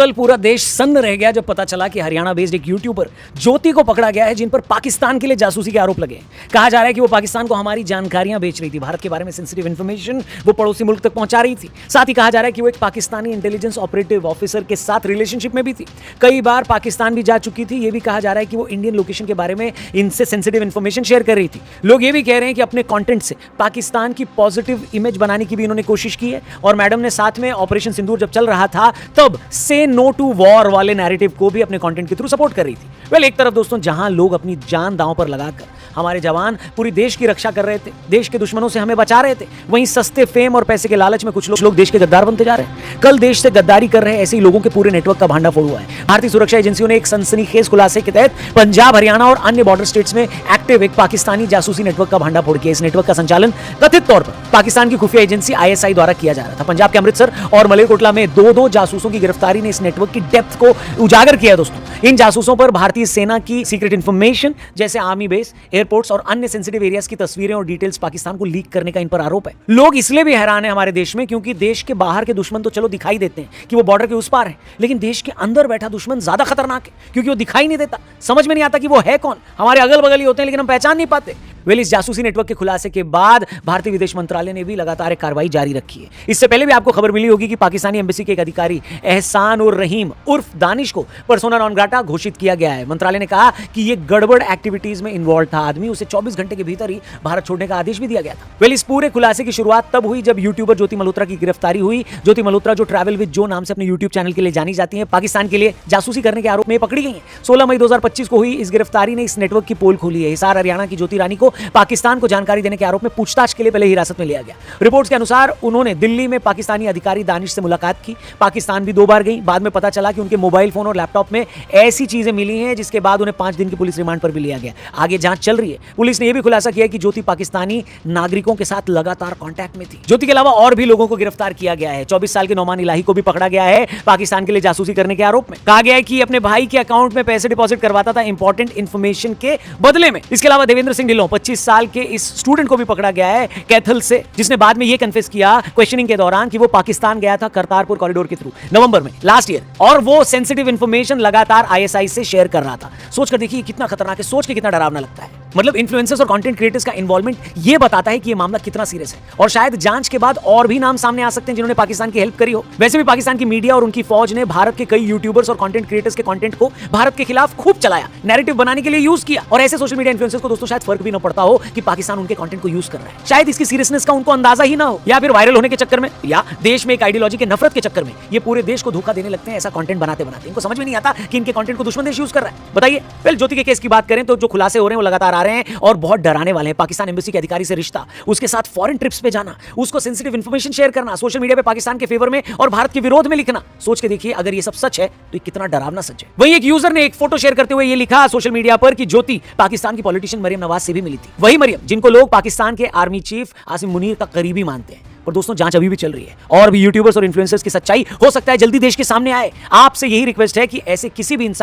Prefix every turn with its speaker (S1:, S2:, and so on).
S1: कल पूरा देश सन्न रह गया जब पता चला कि हरियाणा बेस्ड एक यूट्यूबर ज्योति को पकड़ा गया है जिन पर पाकिस्तान के लिए जासूसी के आरोप लगे हैं। कहा जा रहा है कि वो पाकिस्तान को हमारी जानकारियां बेच रही थी, भारत के बारे में सेंसिटिव इंफॉर्मेशन वो पड़ोसी मुल्क तक पहुंचा रही थी। साथ ही कहा जा रहा है कि वो एक पाकिस्तानी इंटेलिजेंस ऑपरेटिव ऑफिसर के साथ रिलेशनशिप में भी थी, कई बार पाकिस्तान भी जा चुकी थी। ये भी कहा जा रहा है कि वो इंडियन लोकेशन के बारे में इनसे सेंसिटिव इंफॉर्मेशन शेयर कर रही थी। लोग ये भी कह रहे हैं कि अपने कंटेंट से पाकिस्तान की पॉजिटिव इमेज बनाने की भी इन्होंने कोशिश की है। और मैडम ने साथ में ऑपरेशन सिंदूर जब चल रहा था तब से नो टू वॉर वाले नैरेटिव को भी अपने कंटेंट के थ्रू सपोर्ट कर रही थी। वेल, एक तरफ दोस्तों जहां लोग अपनी जान दांव पर लगाकर हमारे जवान पूरी देश की रक्षा कर रहे थे, देश के दुश्मनों से हमें बचा रहे थे, वहीं सस्ते फेम और पैसे के लालच में कुछ लोग देश के गद्दार बनते जा रहे हैं। कल देश से गद्दारी कर रहे ऐसे ही लोगों के पूरे नेटवर्क का भांडाफोड़ हुआ है। भारतीय सुरक्षा एजेंसियों ने एक सनसनीखेज खुलासे के तहत पंजाब, हरियाणा और अन्य बॉर्डर स्टेट्स में एक्टिव एक पाकिस्तानी जासूसी नेटवर्क का भांडाफोड़ किया। इस नेटवर्क का संचालन कथित तौर पर पाकिस्तान की खुफिया एजेंसी ISI द्वारा किया जा रहा था। पंजाब के अमृतसर और मलेरकोटला में दो जासूसों की गिरफ्तारी ने इस नेटवर्क की डेप्थ को उजागर किया। दोस्तों, इन जासूसों पर भारतीय सेना की सीक्रेट इंफॉर्मेशन जैसे आर्मी बेस, एयरपोर्ट्स और अन्य सेंसिटिव एरियाज की तस्वीरें और डिटेल्स पाकिस्तान को लीक करने का इन पर आरोप है। लोग इसलिए भी हैरान है हमारे देश में क्योंकि देश के बाहर के दुश्मन तो चलो दिखाई देते हैं कि वो बॉर्डर के उस पार है, लेकिन देश के अंदर बैठा दुश्मन ज्यादा खतरनाक है क्योंकि वो दिखाई नहीं देता। समझ में नहीं आता कि वो है कौन। हमारे अगल बगल ही होते हैं लेकिन हम पहचान नहीं पाते। वेल, इस जासूसी नेटवर्क के खुलासे के बाद भारतीय विदेश मंत्रालय ने भी लगातार कार्रवाई जारी रखी है। इससे पहले भी आपको खबर मिली होगी कि पाकिस्तानी एम्बेसी के एक अधिकारी एहसान उर रहीम उर्फ दानिश को पर्सोना नॉन ग्राटा घोषित किया गया है। मंत्रालय ने कहा कि ये गड़बड़ एक्टिविटीज में इन्वॉल्व था आदमी, उसे 24 घंटे के भीतर ही भारत छोड़ने का आदेश भी दिया गया था। वेल, इस पूरे खुलासे की शुरुआत तब हुई जब यूट्यूबर ज्योति मल्होत्रा की गिरफ्तारी हुई। ज्योति मल्होत्रा, जो ट्रैवल विद जो नाम से अपने यूट्यूब चैनल के लिए जानी जाती है, पाकिस्तान के लिए जासूसी करने के आरोप में पकड़ी गई है। 16 मई 2025 को हुई इस गिरफ्तारी ने इस नेटवर्क की पोल खोली है। हिसार हरियाणा की ज्योति रानी को पाकिस्तान को जानकारी देने के आरोप में पूछताछ के लिए पहले हिरासत में लिया गया। रिपोर्ट्स के अनुसार उन्होंने दिल्ली में पाकिस्तानी अधिकारी दानिश से मुलाकात की। पाकिस्तान भी 2 बार गई। बाद में पता चला कि उनके मोबाइल फोन और लैपटॉप में ऐसी चीजें मिली हैं जिसके बाद उन्हें 5 दिन की पुलिस रिमांड पर भी लिया गया। आगे जांच चल रही है। पुलिस ने यह भी खुलासा किया कि ज्योति पाकिस्तानी नागरिकों के साथ लगातार कांटेक्ट में थी। ज्योति के अलावा और भी लोगों को गिरफ्तार किया गया है। 24 साल के नौमान इलाही को भी पकड़ा गया है पाकिस्तान के लिए जासूसी करने के आरोप में। कहा गया है कि अपने भाई के अकाउंट में पैसे डिपॉजिट करवाता था इंपॉर्टेंट इंफॉर्मेशन के बदले में। इसके अलावा देवेंद्र सिंह ढिल्लों 25 साल के इस स्टूडेंट को भी पकड़ा गया है कैथल से, जिसने बाद में यह कन्फेस किया क्वेश्चनिंग के दौरान कि वो पाकिस्तान गया था करतारपुर कॉरिडोर के थ्रू नवंबर में लास्ट ईयर, और वो सेंसिटिव इंफॉर्मेशन लगातार ISI से शेयर कर रहा था। सोचकर देखिए कितना खतरनाक है, सोच के कितना डरावना लगता है। मतलब इन्फ्लुएंसर्स और कंटेंट क्रिएटर्स का इन्वॉल्वमेंट ये बताता है कि ये मामला कितना सीरियस है। और शायद जांच के बाद और भी नाम सामने आ सकते हैं जिन्होंने पाकिस्तान की हेल्प करी हो। वैसे भी पाकिस्तान की मीडिया और उनकी फौज ने भारत के कई यूट्यूबर्स और कंटेंट क्रिएटर्स के कंटेंट को भारत के खिलाफ खूब चलाया, नैरेटिव बनाने के लिए यूज किया। और ऐसे सोशल मीडिया इन्फ्लुएंसर्स को दोस्तों शायद फर्क भी न पड़ता हो कि पाकिस्तान उनके कंटेंट को यूज कर रहा है। शायद इसकी सीरियसनेस का उनको अंदाजा ही ना हो, या फिर वायरल होने के चक्कर में, या देश में एक आइडियोलॉजी के नफरत के चक्कर में ये पूरे देश को धोखा देने लगते हैं ऐसा कंटेंट बनाते बनाते। इनको समझ में नहीं आता कि इनके कंटेंट को दुश्मन देश यूज कर रहा है। बताइए। वेल, ज्योति के केस की बात करें तो जो खुलासे हो रहे हैं वो लगातार आ रहे हैं और बहुत डराने वाले हैं। पाकिस्तान एम्बेसी के अधिकारी से रिश्ता, उसके साथ फॉरेन ट्रिप्स पे जाना, उसको सेंसिटिव इंफॉर्मेशन शेयर करना, सोशल मीडिया पे पाकिस्तान के फेवर में और भारत के विरोध में लिखना। सोच के देखिए अगर ये सब सच है तो ये कितना डरावना सच है। वहीं एक यूजर ने एक फोटो शेयर करते हुए ये लिखा सोशल मीडिया पर कि ज्योति पाकिस्तान की पॉलिटिशियन मरियम नवाज से भी मिली थी। वही मरियम जिनको लोग पाकिस्तान के आर्मी चीफ आसिम मुनीर का करीबी मानते हैं। पर दोस्तों, जांच अभी भी चल रही है और भी यूट्यूबर्स और इन्फ्लुएंसर्स की सच्चाई हो सकता है जल्दी देश के सामने आए। आपसे यही रिक्वेस्ट है कि ऐसे किसी भी इंसान